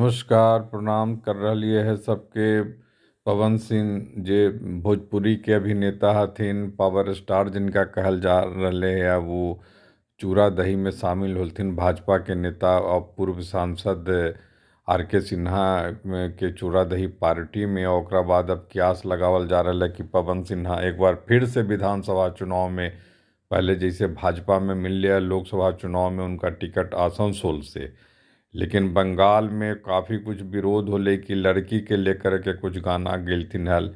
नमस्कार प्रणाम कर रहिए है सबके। पवन सिंह जे भोजपुरी के अभिनेता हथिन, पावर स्टार जिनका कहल जा रहे है, वो चूड़ा दही में शामिल होलथिन। भाजपा के नेता और पूर्व सांसद आर के सिन्हा के चूड़ा दही पार्टी में। और ओकरा बाद अब क्यास लगावल जा रहा है कि पवन सिन्हा एक बार फिर से विधानसभा चुनाव में, पहले जैसे भाजपा में मिल लिया, लोकसभा चुनाव में उनका टिकट आसनसोल से। लेकिन बंगाल में काफ़ी कुछ विरोध होले कि लड़की के लेकर के कुछ गाना गेलथिन हल।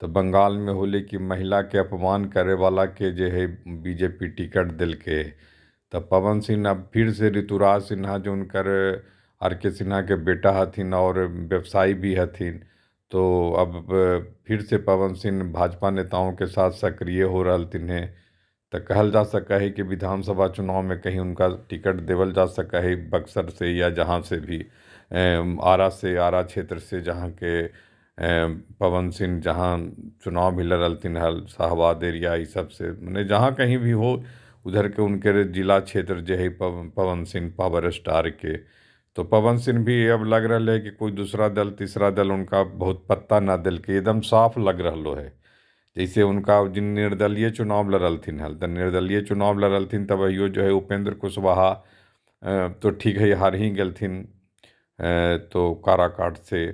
तो बंगाल में होले कि महिला के अपमान करे वाला के जे है बीजेपी टिकट दिल के। तो पवन सिंह अब फिर से ऋतुराज सिन्हा जो उनकर आर के सिन्हा के बेटा हथिन और व्यवसायी भी हथिन, तो अब फिर से पवन सिंह भाजपा नेताओं के साथ सक्रिय हो रहलथिन हैं। तो कहल जा सका है कि विधानसभा चुनाव में कहीं उनका टिकट देवल जा सका है बक्सर से या जहाँ से भी, आरा से, आरा क्षेत्र से, जहाँ के पवन सिंह जहाँ चुनाव भी लड़लथिन हल, शाहबाद एरिया ये सब से, मैंने जहाँ कहीं भी हो उधर के उनके जिला क्षेत्र जो है पवन सिंह पावर स्टार के। तो पवन सिंह भी अब लग रहा है कि कोई दूसरा दल तीसरा दल उनका बहुत पत्ता ना दिल के, एकदम साफ लग रहा है। जैसे उनका जिन निर्दलीय चुनाव लड़लथिन हल, तो निर्दलीय चुनाव लड़लथिन तब यो जो है उपेंद्र कुशवाहा तो ठीक है हार ही गेलथिन, तो काराकाट से।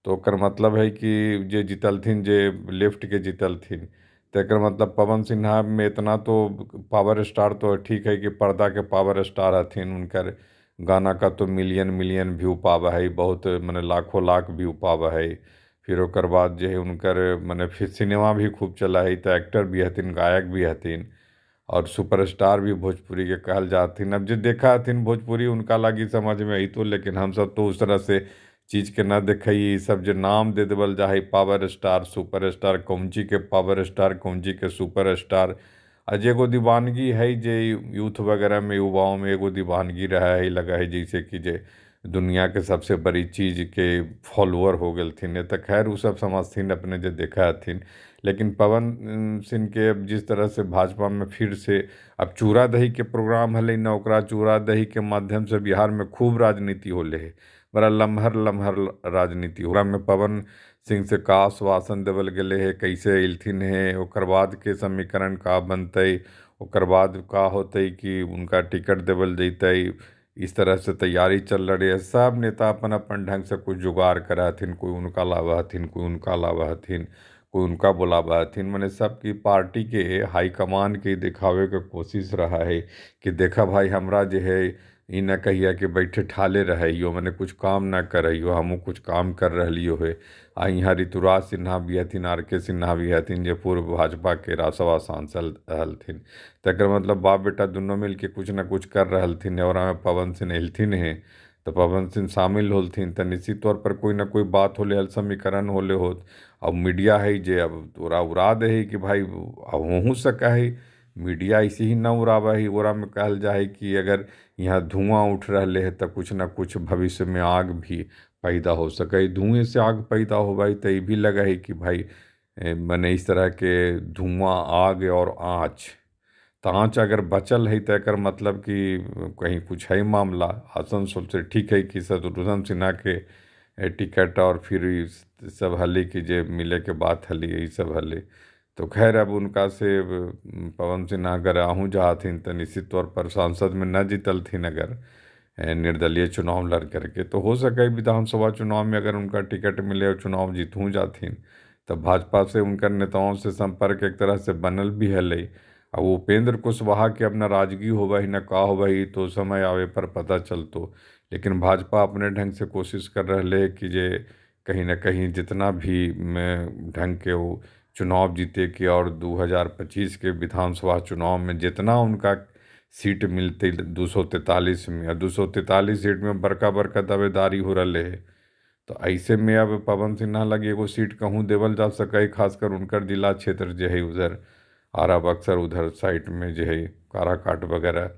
तो ओकर मतलब है कि जे जीतलथिन, जे लेफ्ट के जीतलथिन, तो एकर मतलब पवन सिन्हा में इतना तो पावर स्टार तो ठीक है कि पर्दा के पावर स्टार हथिन। उनकर गाना का तो मिलियन मिलियन व्यू पावा है, बहुत मैंने लाखों लाख व्यू पावा है। फिर ओकर बाद जो है उनकर मैंने फिर सिनेमा भी खूब चला है, तो एक्टर भी हथिन, गायक भी हथिन और सुपरस्टार भी भोजपुरी के कहल जाथिन। अब जो देखा हथिन भोजपुरी उनका लगी समझ में आई तो, लेकिन हम सब तो उस तरह से चीज के ना देखई। ये सब जो नाम दे देवल जा है, पावर स्टार सुपर स्टार, कौंची के पावर स्टार, कौंची के सुपर स्टार। आज एगो दीवानगी है जे यूथ वगैरह में, युवाओं में एगो दीवानगी रहा है, लगा है जैसे कि जे दुनिया के सबसे बड़ी चीज के फॉलोअर हो गलथिन। तो खैर वो सब समझथिन अपने जो देखा हथिन। लेकिन पवन सिंह के अब जिस तरह से भाजपा में फिर से अब चूड़ा दही के प्रोग्राम हले न, ओकरा चूड़ा दही के माध्यम से बिहार में खूब राजनीति होले है, बड़ा लम्हर लम्हर राजनीति। ओकरा में पवन सिंह से का आश्वासन देवल गेले है, कैसे अइलथिन है, ओकर बाद के समीकरण का बनतै, ओकर बाद का होतै कि उनका टिकट देवल जैतै। इस तरह से तैयारी चल रही है। सब नेता अपन अपन ढंग से कुछ जुगाड़ करा हथिन, कोई उनका लावा हथिन, कोई उनका लावा हथिन, कोई उनका बुलावा हथिन। मैंने सबकी पार्टी के हाईकमान के दिखावे के कोशिश रहा है कि देखा भाई हमरा जो है ई न कहिया कि बैठे ठाले रहियो, मैंने कुछ काम ना करइयो, हमहू कुछ काम कर रहियो है। आ यहाँ ऋतुराज सिन्हा भी हथिन, आर के सिन्हा भी हथिन, जो पूर्व भाजपा के राज्यसभा सांसद हलथिन। तकर मतलब बाप बेटा दोनों मिल के कुछ ना कुछ कर रहलथिन और हमें पवन सिंह अइलथिन है। तो पवन सिंह शामिल होलथिन तो निश्चित तौर पर कोई ना कोई बात होले हल, समीकरण होले होत। अब मीडिया है जे अब तोरा उड़ा दे है कि भाई हो सका है। मीडिया ऐसे ही न उड़ावा है, ओरा में कहल जा है कि अगर यहाँ धुआं उठ रहे है तो कुछ ना कुछ भविष्य में आग भी पैदा हो सके। धुएं से आग पैदा हो भाई, तो ये भी लगा है कि भाई मने इस तरह के धुआं, आग और आँच, तो आँच अगर बचल है तो एकर मतलब कि कहीं कुछ है मामला। आसनसोल से ठीक है कि शत्रुघ्न सिन्हा के टिकट और फिर ई सब हले कि जे मिले के बात हले, यही सब हले। तो खैर अब उनका से पवन सिन्हा अगर आहूँ जाथिन तो निश्चित तौर पर सांसद में न जीतलथिन, अगर निर्दलीय चुनाव लड़ करके, तो हो सके विधानसभा चुनाव में अगर उनका टिकट मिले और चुनाव जीतूँ जाथिन, तो भाजपा से उनकर नेताओं से संपर्क एक तरह से बनल भी हले। अब उपेंद्र कुशवाहा के अब नाराजगी होगा ही न का होगा ही, तो समय आवे पर पता चलतो। लेकिन भाजपा अपने ढंग से कोशिश कर रहे है कि जे कहीं ना कहीं जितना भी में ढंग के वो चुनाव जीते कि, और 2025 के विधानसभा चुनाव में जितना उनका सीट मिलते 243 में, और 243 सीट में बड़का बड़का दावेदारी हो रहे है। तो ऐसे में अब पवन सिन्हा लगे एगो सीट कहूँ देवल जा सके, खासकर उनकर जिला क्षेत्र जो है उधर आरा बक्सर उधर साइड में जो है काराकाट वगैरह,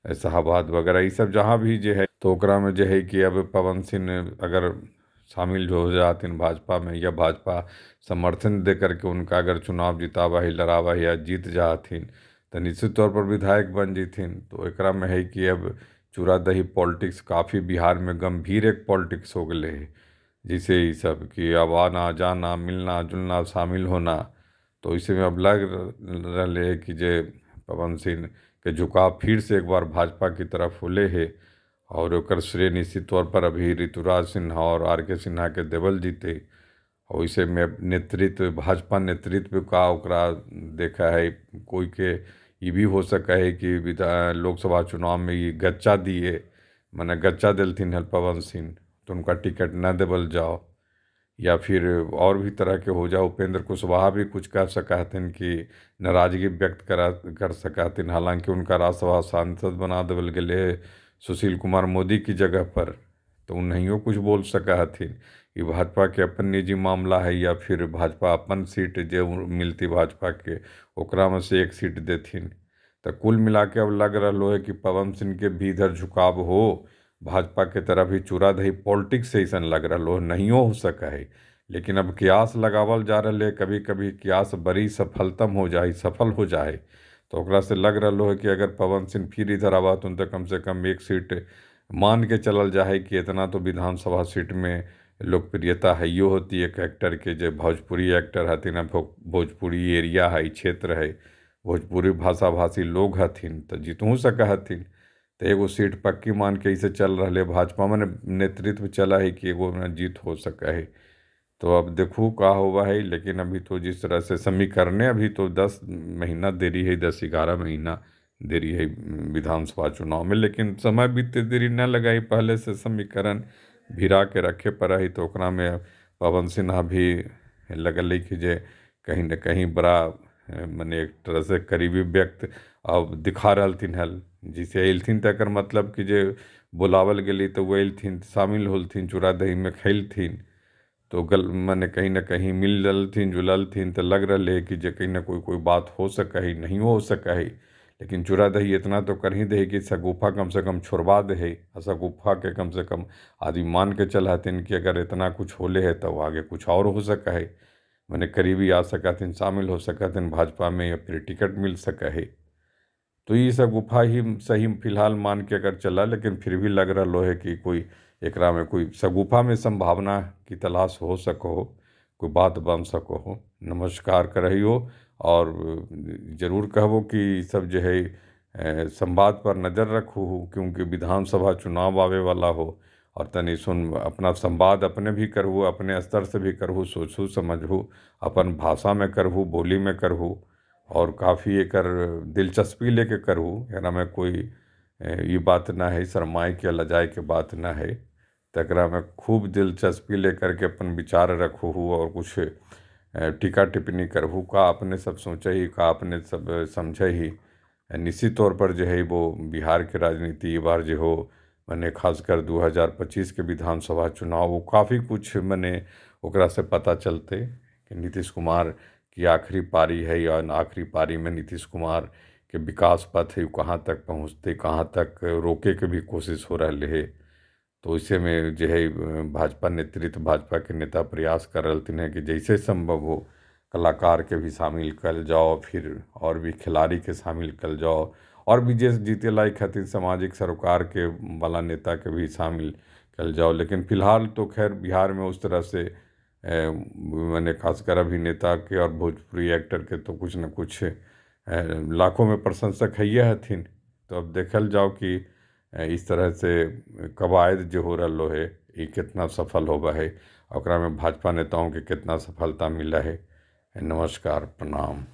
शाहबाद वगैरह, ये सब जहाँ भी जो है, तो ओकरा में जो है कि अब पवन सिंह अगर शामिल जो हो जातिन भाजपा में, या भाजपा समर्थन दे करके उनका अगर चुनाव जितावा ही लड़ावा ही या जीत जाथिन, तो निश्चित तौर पर विधायक बन जीथिन। तो एकरा में है कि अब चूरा दही पॉलिटिक्स काफ़ी बिहार में गंभीर एक पॉलिटिक्स हो गए है, जिसे ई सब कि अब आना जाना मिलना जुलना शामिल होना। तो इसे में अब लग रहे है कि जे पवन सिंह के झुकाव फिर से एक बार भाजपा की तरफ होले है, और ओकर श्रेय निश्चित तौर पर अभी ऋतुराज सिन्हा और आर के सिन्हा के देवल जीते। और वैसे में नेतृत्व भाजपा नेतृत्व का ओकरा देखा है कोई के ये भी हो सका है कि लोकसभा चुनाव में ये गच्चा दिए, माने गच्चा दिलथिन हल पवन सिंह, तो उनका टिकट न देवल जाओ, या फिर और भी तरह के हो जाओ। उपेंद्र कुशवाहा भी कुछ कह सकथिन कि नाराजगी व्यक्त कर सकथिन, हालांकि उनका राज्यसभा सांसद बना देवल गए सुशील कुमार मोदी की जगह पर, तो उन्हें कुछ बोल सकथिन। ये भाजपा के अपन निजी मामला है, या फिर भाजपा अपन सीट जो मिलती भाजपा के ओकरा में से एक सीट देथिन। तो कुल मिला के अब लग रहा है कि पवन सिंह के भी इधर झुकाव हो भाजपा के तरफ ही, चूरा दही पॉलिटिक्स से ऐसा लग रहा हो, नहीं हो सका है। लेकिन अब क्यास लगावल जा रहा है, कभी कभी क्यास बड़ी सफलतम हो जाए, सफल हो जाए, तो ओकरा से लग रहा है कि अगर पवन सिंह फिर इधर आवा तो कम से कम एक सीट मान के चलल जाए कि इतना तो विधानसभा सीट में लोकप्रियता है यो होती है। एक एक्टर के जो भोजपुरी एक्टर हथिन, भोजपुरी एरिया है, क्षेत्र है, भोजपुरी भाषा भाषी लोग हथिन, तो जीतू सका हथिन। तो एगो सीट पक्की मान के इसे चल रहा है भाजपा में नेतृत्व चला है कि एगो में जीत हो सका है। तो अब देखू का हुआ है, लेकिन अभी तो जिस तरह से समीकरणें अभी तो 10 महीना देरी है, 10-11 महीना देरी है विधानसभा चुनाव में, लेकिन समय बीतते देरी न लगाई, पहले से समीकरण भिरा के रखे पर है। तो ओकरा में पवन सिन्हा भी लगल कि जे कहीं न कहीं बड़ा मने एक तरह से करीबी व्यक्त अब दिखा रहलथिन हल, जिसे अयलथिन तकर मतलब कि जे बुलावल गेली तो वो अयलथिन, शामिल होलथिन, चूड़ा दही में खैलथिन, तो मने कहीं ना कहीं मिल ललथिन जुललथिन, तो लग रहा है कि जे कहीं ना कोई बात हो सका है, नहीं हो सका है। लेकिन चूड़ा दही इतना तो कर ही दे कि सगुफा कम से कम छोड़वा दे है, और सगुफा के कम से कम आदमी मान के चलहथिन कि अगर इतना कुछ होले है तो आगे कुछ और हो सका है, मैंने करीबी आ सकथिन, शामिल हो सकथिन भाजपा में, या फिर टिकट मिल सका है। तो ये सब गुफा ही सही फिलहाल मान के अगर चला, लेकिन फिर भी लग रहा है कि कोई एकरा में कोई सगुफा में संभावना की तलाश हो सको हो, कोई बात बन सको हो। नमस्कार करहियो, और जरूर कहबो कि सब जो है संवाद पर नज़र रखू, क्योंकि विधानसभा चुनाव आवे वाला हो, और तनी सुन अपना संवाद अपने भी करहू, अपने स्तर से भी करहू, सोचू समझू, अपन भाषा में करहू, बोली में करहू, और काफ़ी एकर दिलचस्पी लेके करहू। एकरा में कोई ये बात ना है शरमाए के लजाए के बात ना है। तकरा में खूब दिलचस्पी लेकर के अपन विचार रखू, और कुछ टीका टिप्पणी करहू, का अपने सब सोचे ही, का अपने सब समझे ही। निश्चित तौर पर जो है वो बिहार के राजनीति ये बार जो हो, मैंने खासकर 2025 के विधानसभा चुनाव वो काफ़ी कुछ मैंने ओकरा से पता चलते कि नीतीश कुमार की आखिरी पारी है, या आखिरी पारी में नीतीश कुमार के विकास पथ है कहाँ तक पहुँचते, कहाँ तक रोके के भी कोशिश हो रहा है। तो इसे में जो है भाजपा नेतृत्व, भाजपा के नेता प्रयास कर रहलथिन है कि जैसे संभव हो कलाकार के भी शामिल कल जाओ, फिर और भी खिलाड़ी के शामिल कल जाओ, और भी जिस जीते लायक हथिन सामाजिक सरोकार के वाला नेता के भी शामिल कल जाओ। लेकिन फिलहाल तो खैर बिहार में उस तरह से मैंने खासकर अभिनेता के और भोजपुरी एक्टर के तो कुछ न कुछ लाखों में प्रशंसक है हथिन। तो अब देखल जाओ कि इस तरह से कवायद जो हो रहा है ये कितना सफल होगा है, ओकरा में भाजपा नेताओं के कितना सफलता मिला है। नमस्कार, प्रणाम।